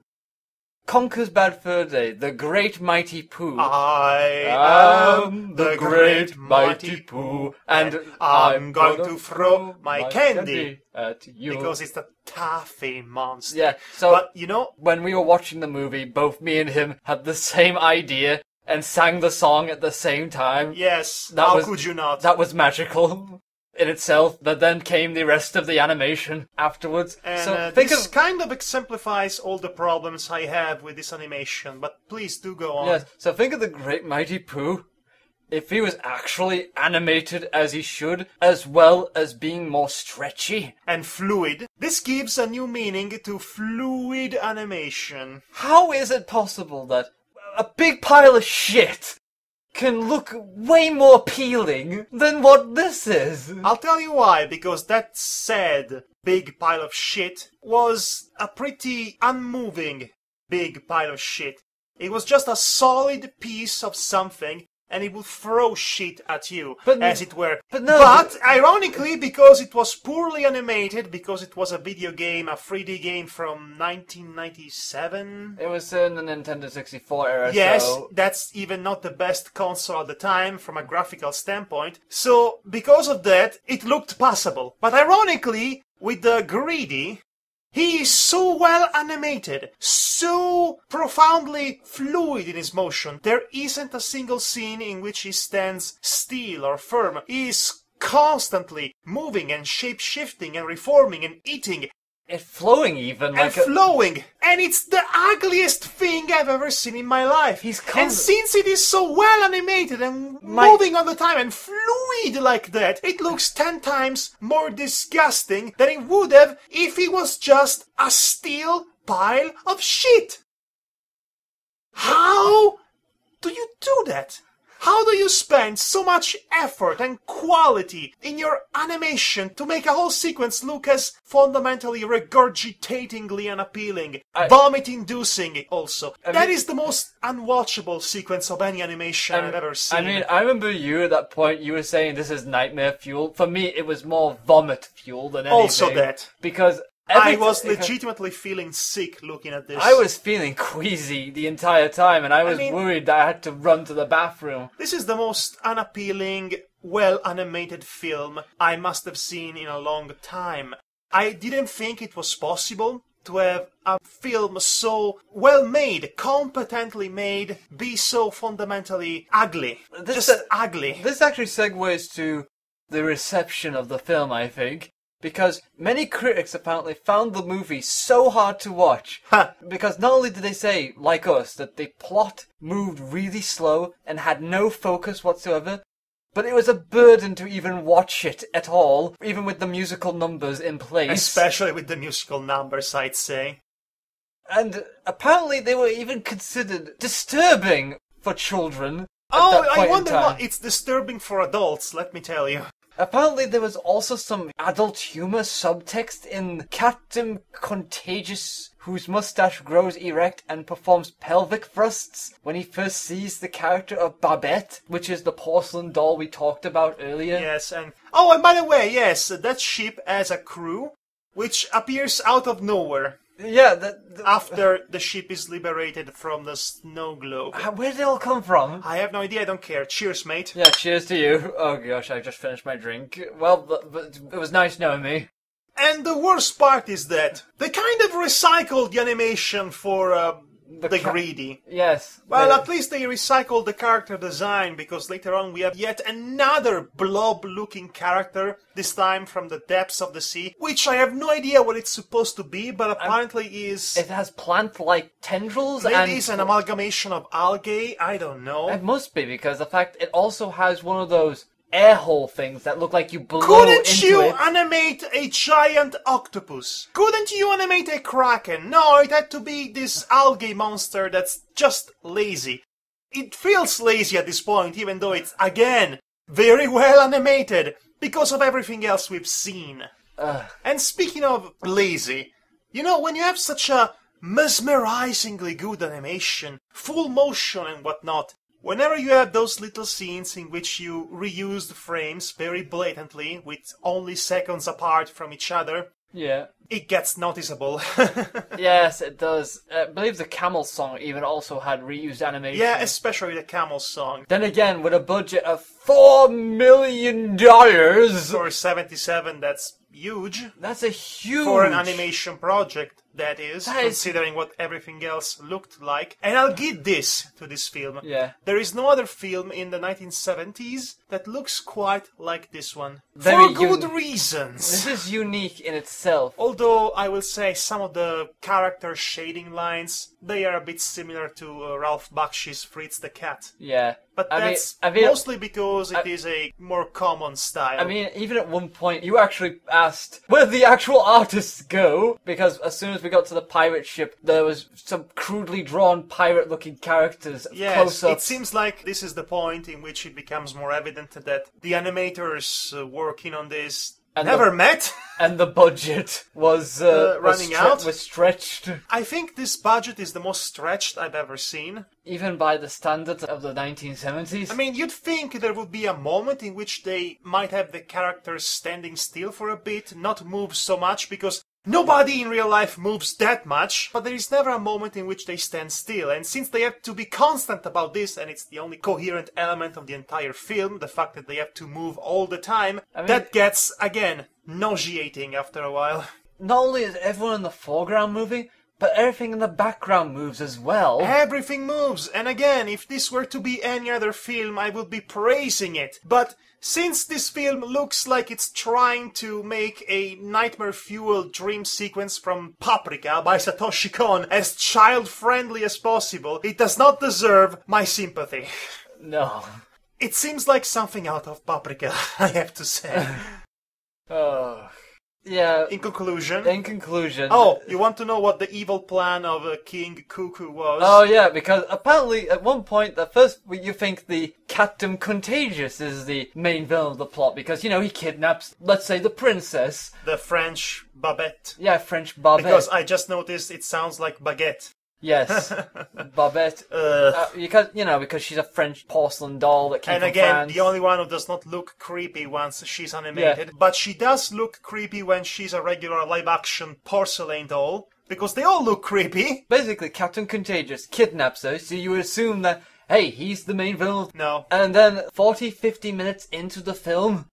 Conker's Bad Fur Day, the Great Mighty Pooh. I am the Great Mighty Pooh, and I'm going to throw my candy at you. Because it's the Taffy monster. Yeah, so, but, when we were watching the movie, both me and him had the same idea and sang the song at the same time. Yes, how could you not? That was magical in itself, but then came the rest of the animation afterwards. And so this kind of exemplifies all the problems I have with this animation, but please do go on. Yes, so think of the Great Mighty Pooh. If he was actually animated as he should, as well as being more stretchy. And fluid. This gives a new meaning to fluid animation. How is it possible that a big pile of shit can look way more appealing than what this is? I'll tell you why, because that said big pile of shit was a pretty unmoving big pile of shit. It was just a solid piece of something, and it would throw shit at you, as it were. But ironically, because it was poorly animated, because it was a video game, a 3D game from 1997... It was in the Nintendo 64 era, yes, so... that's even not the best console at the time, from a graphical standpoint. So, because of that, it looked passable. But ironically, with the Greedy... he is so well animated, so profoundly fluid in his motion. There isn't a single scene in which he stands still or firm. He is constantly moving and shape-shifting and reforming and eating. And flowing even. And flowing. And it's the ugliest thing I've ever seen in my life. And since it is so well animated and moving all the time and fluid like that, it looks 10 times more disgusting than it would have if he was just a still pile of shit. How do you do that? How do you spend so much effort and quality in your animation to make a whole sequence look as fundamentally regurgitatingly unappealing, vomit-inducing also? That is the most unwatchable sequence of any animation I've ever seen. I mean, I remember you at that point, you were saying this is nightmare fuel. For me, it was more vomit fuel than anything. Also that. Because I was legitimately feeling sick looking at this. I was feeling queasy the entire time, and I was worried that I had to run to the bathroom. This is the most unappealing, well-animated film I must have seen in a long time. I didn't think it was possible to have a film so well-made, competently made, be so fundamentally ugly. Ugly. This actually segues to the reception of the film, I think. Because many critics apparently found the movie so hard to watch. Because not only did they say, like us, that the plot moved really slow and had no focus whatsoever, but it was a burden to even watch it at all, even with the musical numbers in place. Especially with the musical numbers, I'd say. And apparently they were even considered disturbing for children. I wonder what it's disturbing for adults, let me tell you. Apparently there was also some adult humor subtext in Captain Contagious, whose mustache grows erect and performs pelvic thrusts when he first sees the character of Babette, which is the porcelain doll we talked about earlier. Yes, and by the way, yes, that ship has a crew, which appears out of nowhere. Yeah, after the ship is liberated from the snow globe. Where did they all come from? I have no idea, I don't care. Cheers, mate. Yeah, cheers to you. Oh gosh, I just finished my drink. Well, but it was nice knowing me. And the worst part is that they kind of recycled the animation for the greedy. Yes. Well, at least they recycled the character design, because later on we have yet another blob-looking character, this time from the depths of the sea, which I have no idea what it's supposed to be, but apparently is... It has plant-like tendrils. Maybe it's an amalgamation of algae, I don't know. It must be, because the fact it also has one of those air hole things that look like you blow Couldn't into you it. animate a giant octopus? Couldn't you animate a kraken? No, it had to be this algae monster that's just lazy. It feels lazy at this point, even though it's, again, very well animated, because of everything else we've seen. And speaking of lazy, you know, when you have such a mesmerizingly good animation, full motion and whatnot, whenever you have those little scenes in which you reuse the frames very blatantly, with only seconds apart from each other, yeah, it gets noticeable. Yes, it does. I believe the Camel song even also had reused animation. Yeah, especially the Camel song. Then again, with a budget of $4 million... For 77, that's huge. That's a huge... For an animation project, that is, considering what everything else looked like. And I'll give this to this film. Yeah. There is no other film in the 1970s that looks quite like this one. Very for good reasons. This is unique in itself. Although, I will say, some of the character shading lines, they are a bit similar to Ralph Bakshi's Fritz the Cat. Yeah. But that's mostly because it is a more common style. I mean, even at one point, you actually asked, where did the actual artists go? Because as soon as we got to the pirate ship, there was some crudely drawn pirate-looking characters, yes, close-ups. It seems like this is the point in which it becomes more evident that the animators working on this never met. And the budget was running out. Was stretched. I think this budget is the most stretched I've ever seen. Even by the standards of the 1970s. I mean, you'd think there would be a moment in which they might have the characters standing still for a bit, not move so much, because nobody in real life moves that much, but there is never a moment in which they stand still. And since they have to be constant about this, and it's the only coherent element of the entire film, the fact that they have to move all the time, that gets, again, nauseating after a while. Not only is everyone in the foreground moving, but everything in the background moves as well. Everything moves, and again, if this were to be any other film, I would be praising it. But since this film looks like it's trying to make a nightmare-fueled dream sequence from Paprika by Satoshi Kon as child-friendly as possible, it does not deserve my sympathy. No. It seems like something out of Paprika, I have to say. Oh. Yeah. In conclusion. In conclusion. Oh, you want to know what the evil plan of King Cuckoo was? Oh yeah, because apparently at one point, at first you think the Captain Contagious is the main villain of the plot because, you know, he kidnaps, let's say, the princess. The French Babette. Yeah, French Babette. Because I just noticed it sounds like baguette. Yes, Babette. Because she's a French porcelain doll that came from again, France. the only one who does not look creepy once she's animated. Yeah. But she does look creepy when she's a regular live-action porcelain doll. Because they all look creepy. Basically, Captain Contagious kidnaps her, so you assume that, hey, he's the main villain. No. And then 40-50 minutes into the film,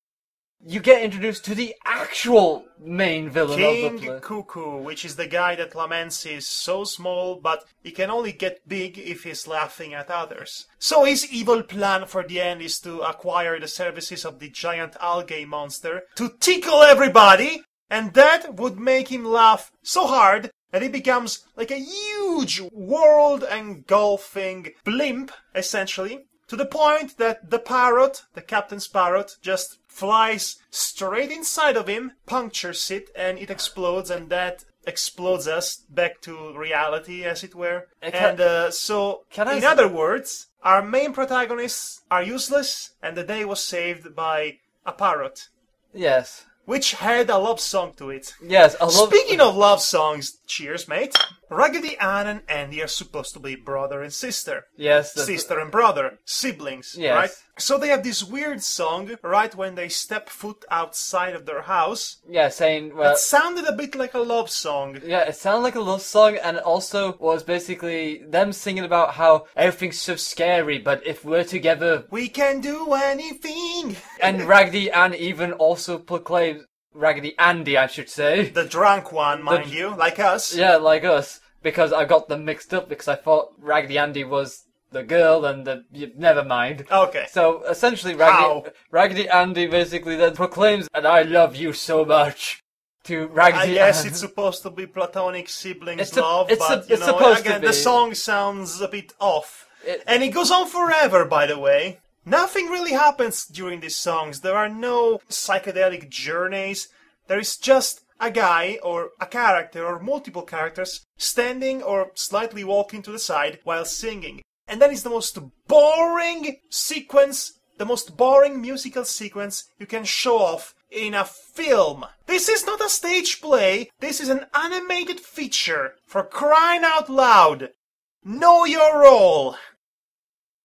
you get introduced to the actual main villain of the King Cuckoo, which is the guy that laments is so small, but he can only get big if he's laughing at others. So his evil plan for the end is to acquire the services of the giant algae monster to tickle everybody, and that would make him laugh so hard that he becomes like a huge world-engulfing blimp, essentially, to the point that the parrot, the captain's parrot, just flies straight inside of him, punctures it, and it explodes, and that explodes us back to reality, as it were. In other words, our main protagonists are useless, and the day was saved by a parrot. Yes. Which had a love song to it. Yes, Speaking of love songs, cheers, mate. Raggedy Ann and Andy are supposed to be brother and sister. Yes. Sister and brother. Siblings, yes. Right? So they have this weird song right when they step foot outside of their house. Yeah, saying... Well, it sounded a bit like a love song. Yeah, it sounded like a love song, and it also was basically them singing about how everything's so scary, but if we're together... we can do anything! And Raggedy Ann even also proclaims... Raggedy Andy, I should say. The drunk one, mind you, like us. Yeah, like us. Because I got them mixed up, because I thought Raggedy Andy was the girl, and never mind. Okay. So, essentially, Raggedy Andy basically then proclaims, and I love you so much, to Raggedy I guess Ann. it's supposed to be platonic siblings love, but, the song sounds a bit off. And it goes on forever, by the way. Nothing really happens during these songs. There are no psychedelic journeys. There is just a guy, or a character, or multiple characters, standing or slightly walking to the side while singing. And that is the most boring sequence, the most boring musical sequence you can show off in a film. This is not a stage play. This is an animated feature. For crying out loud. Know your role.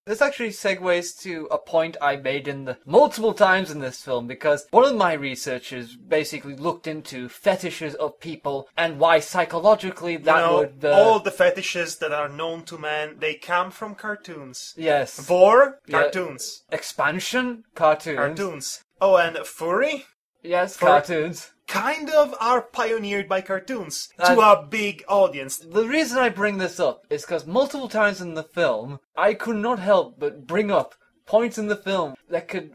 This actually segues to a point I made multiple times in this film, because one of my researchers basically looked into fetishes of people and why psychologically that would... all the fetishes that are known to man, they come from cartoons. Yes. Vor, cartoons. Expansion, cartoons. Cartoons. Oh, and furry? Yes, cartoons. Kind of are pioneered by cartoons to a big audience. The reason I bring this up is because multiple times in the film, I could not help but bring up points in the film that could,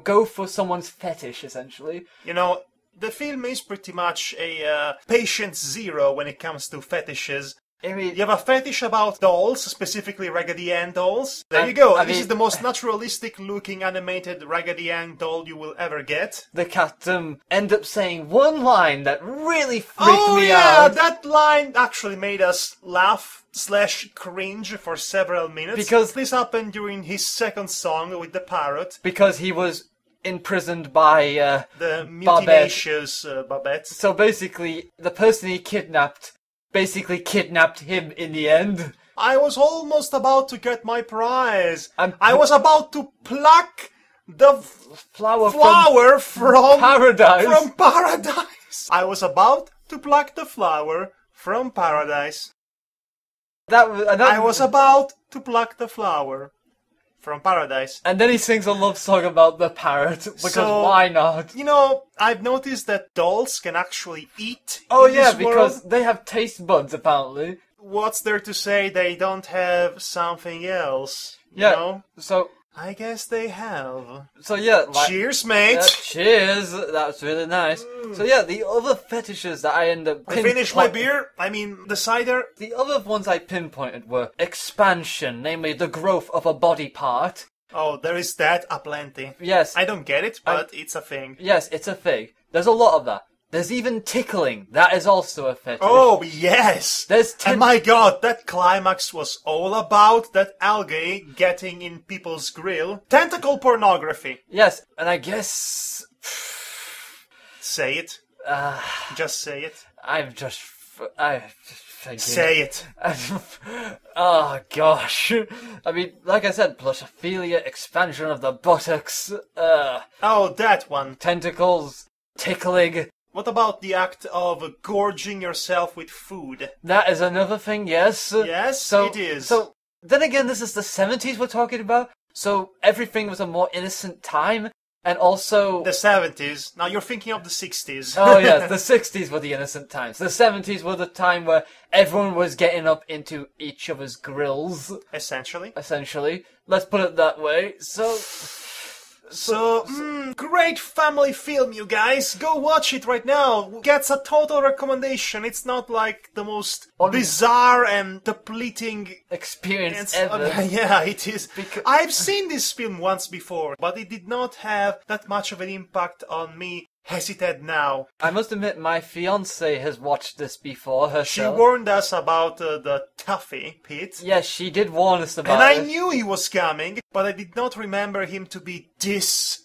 go for someone's fetish, essentially. The film is pretty much a patient zero when it comes to fetishes. I mean, you have a fetish about dolls, specifically Raggedy Ann dolls. There you go. This is the most naturalistic-looking animated Raggedy Ann doll you will ever get. The cat end up saying one line that really freaked me out. Oh yeah, that line actually made us laugh / cringe for several minutes. Because this happened during his second song with the parrot. Because he was imprisoned by the mutinous Babette. So basically, the person he kidnapped basically kidnapped him in the end. I was almost about to get my prize. I was about to pluck the flower from paradise. From paradise. I was about to pluck the flower from paradise. I was about to pluck the flower from paradise. And then he sings a love song about the parrot, because why not? I've noticed that dolls can actually eat in this because they have taste buds, apparently. What's there to say they don't have something else? So... I guess they have. So yeah, cheers, mate. Cheers. That's really nice. So yeah, the other fetishes that I end up... I finished my beer. I mean, the cider. The other ones I pinpointed were expansion, namely the growth of a body part. Oh, there is that aplenty. Yes. I don't get it, but it's a thing. Yes, it's a thing. There's a lot of that. There's even tickling. That is also a fetish. Oh, yes! There's And my god, that climax was all about that algae getting in people's grill. Tentacle pornography. Yes, and I guess... Say it. Just say it. Say it. Oh, gosh. I mean, like I said, plushophilia, expansion of the buttocks, Oh, that one. tentacles, tickling. What about the act of gorging yourself with food? That is another thing, yes. Yes, it is. So, then again, this is the 70s we're talking about, so everything was a more innocent time, and also... The 70s. Now you're thinking of the 60s. Oh yes, the 60s were the innocent times. The 70s were the time where everyone was getting up into each other's grills. Essentially. Let's put it that way. So, great family film, you guys. Go watch it right now. Gets a total recommendation. It's not like the most bizarre and depleting experience ever. Yeah, it is. I've seen this film once before, but it did not have that much of an impact on me as it had now. I must admit, my fiancée has watched this before herself. She warned us about the Tuffy pit. Yes, she did warn us about and I it. knew he was coming, but I did not remember him to be this.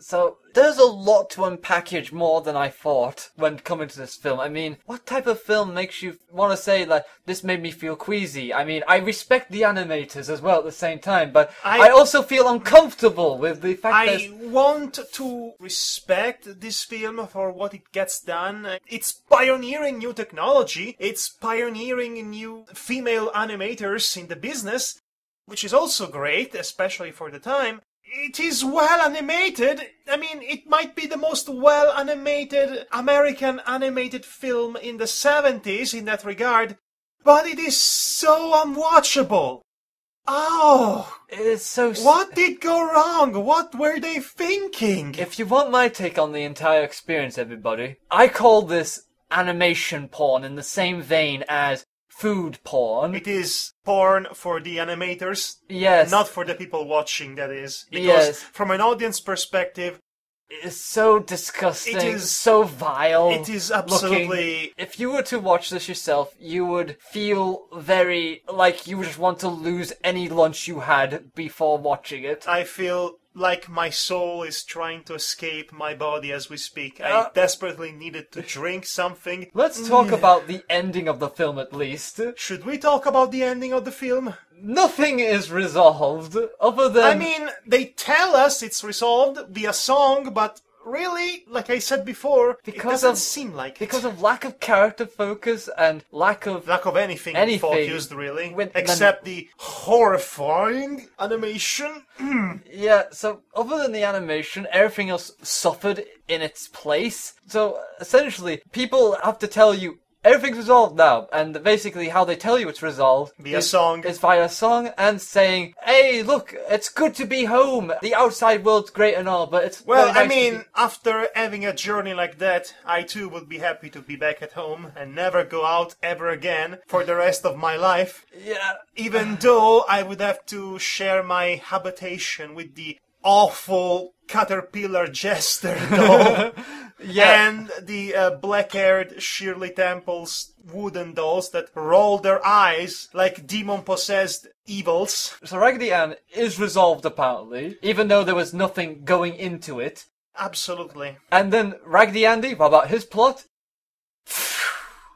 So, there's a lot to unpackage more than I thought when coming to this film. I mean, what type of film makes you want to say, like, this made me feel queasy? I mean, I respect the animators as well at the same time, but I also feel uncomfortable with the fact that... I want to respect this film for what it gets done. It's pioneering new technology. It's pioneering new female animators in the business, which is also great, especially for the time. It is well animated. I mean, it might be the most well animated American animated film in the 70s in that regard, but it is so unwatchable. Oh, it is so... What did go wrong? What were they thinking? If you want my take on the entire experience, everybody, I call this animation porn in the same vein as food porn. It is porn for the animators. Yes. Not for the people watching, that is. Because yes. From an audience perspective, it is so disgusting. It is so vile. It is absolutely... looking. If you were to watch this yourself, you would feel very like you would just want to lose any lunch you had before watching it. I feel like my soul is trying to escape my body as we speak. I desperately needed to drink something. Let's talk about the ending of the film at least. Should we talk about the ending of the film? Nothing is resolved, other than... I mean, they tell us it's resolved via song, but really, like I said before, it doesn't seem like it. Because of lack of character focus and lack of anything focused, really. Except the horrifying animation. Yeah, so other than the animation, everything else suffered in its place. So, essentially, people have to tell you, everything's resolved now, and basically how they tell you it's resolved is via song and saying, hey, look, it's good to be home. The outside world's great and all, but it's... Well, nice I mean, after having a journey like that, I too would be happy to be back at home and never go out ever again for the rest of my life. Yeah. Even though I would have to share my habitation with the awful caterpillar jester doll. Yeah. And the black-haired Shirley Temple's wooden dolls that roll their eyes like demon-possessed evils. So Raggedy Ann is resolved, apparently, even though there was nothing going into it. Absolutely. And then Raggedy Andy, what about his plot?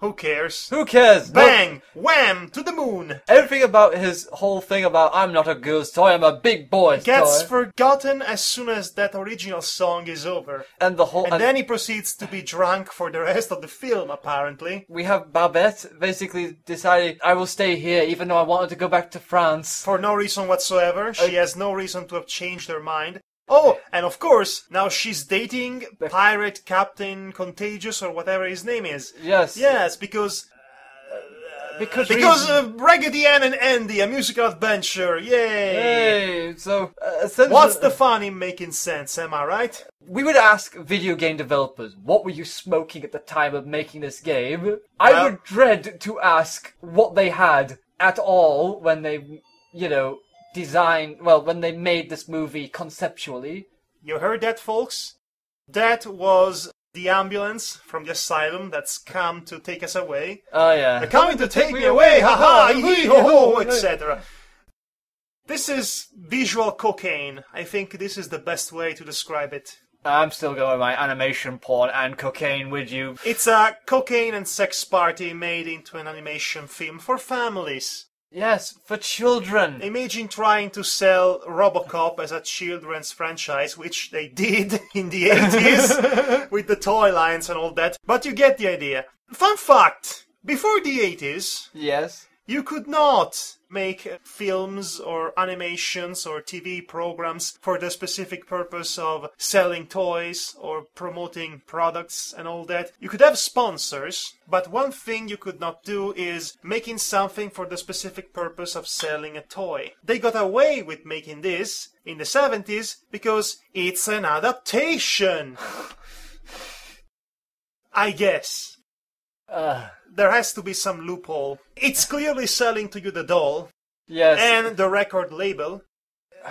Who cares? Who cares? Bang! No. Wham! To the moon! Everything about his whole thing about, I'm not a girl's toy, I'm a big boy's toy, gets forgotten as soon as that original song is over. And then he proceeds to be drunk for the rest of the film, apparently. We have Babette basically deciding, I will stay here even though I wanted to go back to France. For no reason whatsoever. She has no reason to have changed her mind. Oh, and of course, now she's dating Pirate Captain Contagious or whatever his name is. Yes. Yes, because Raggedy Ann and Andy, a musical adventure, yay! Hey, so essentially, what's the fun in making sense, am I right? We would ask video game developers, what were you smoking at the time of making this game? I would dread to ask what they had at all when they, when they made this movie conceptually. You heard that, folks? That was the ambulance from the asylum that's come to take us away. Oh yeah. They're coming to take me away, haha, hee ho ho, etc. This is visual cocaine. I think this is the best way to describe it. I'm still going my animation porn and cocaine with you. It's a cocaine and sex party made into an animation film for families. Yes, for children. Imagine trying to sell RoboCop as a children's franchise, which they did in the 80s with the toy lines and all that. But you get the idea. Fun fact, before the 80s, Yes. you could not make films or animations or TV programs for the specific purpose of selling toys or promoting products and all that. You could have sponsors, but one thing you could not do is making something for the specific purpose of selling a toy. They got away with making this in the 70s because it's an adaptation. I guess. There has to be some loophole. It's clearly selling to you the doll. Yes. And the record label.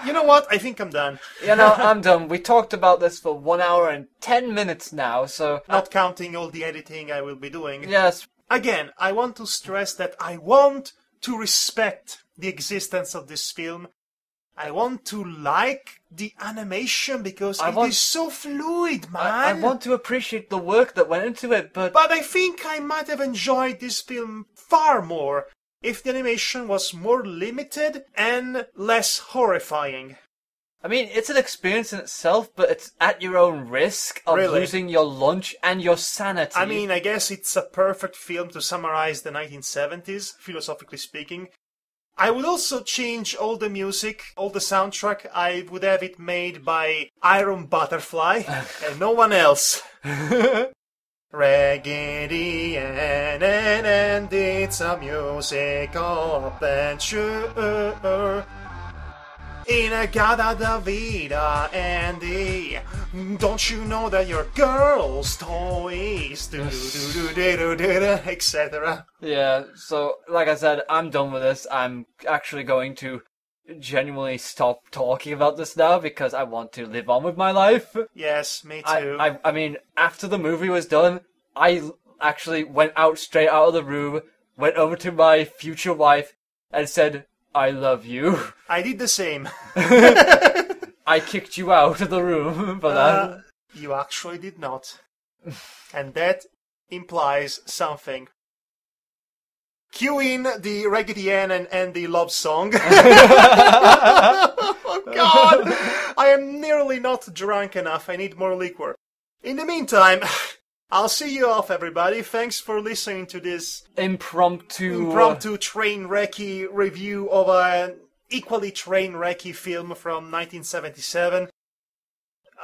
You know what? I think I'm done. You know, I'm done. We talked about this for 1 hour and 10 minutes now, so... Not counting all the editing I will be doing. Yes. Again, I want to stress that I want to respect the existence of this film. I want to like the animation because it is so fluid, man. I want to appreciate the work that went into it, but I think I might have enjoyed this film far more if the animation was more limited and less horrifying. I mean, it's an experience in itself, but it's at your own risk of losing your lunch and your sanity. I mean, I guess it's a perfect film to summarize the 1970s, philosophically speaking. I would also change all the music, all the soundtrack. I would have it made by Iron Butterfly and no one else. Raggedy and it's a musical adventure. In a gada da vida, Andy. Don't you know that your girl's toys, etc. Yeah, so, like I said, I'm done with this. I'm actually going to genuinely stop talking about this now because I want to live on with my life. Yes, me too. I mean, after the movie was done, I actually went out straight out of the room, went over to my future wife, and said, I love you. I did the same. I kicked you out of the room for that. You actually did not. And that implies something. Cue in the Raggedy Ann and Andy love song. Oh God! I am nearly not drunk enough. I need more liquor. In the meantime, I'll see you off, everybody. Thanks for listening to this impromptu train-wrecky review of an equally train-wrecky film from 1977.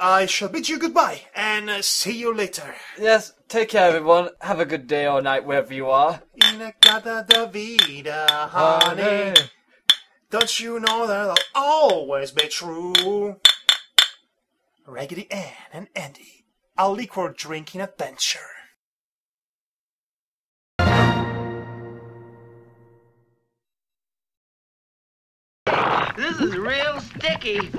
I shall bid you goodbye, and see you later. Yes, take care, everyone. Have a good day or night, wherever you are. In a gata da vida, honey. Don't you know that I'll always be true? Raggedy Ann and Andy, a liquor drinking adventure. This is real sticky.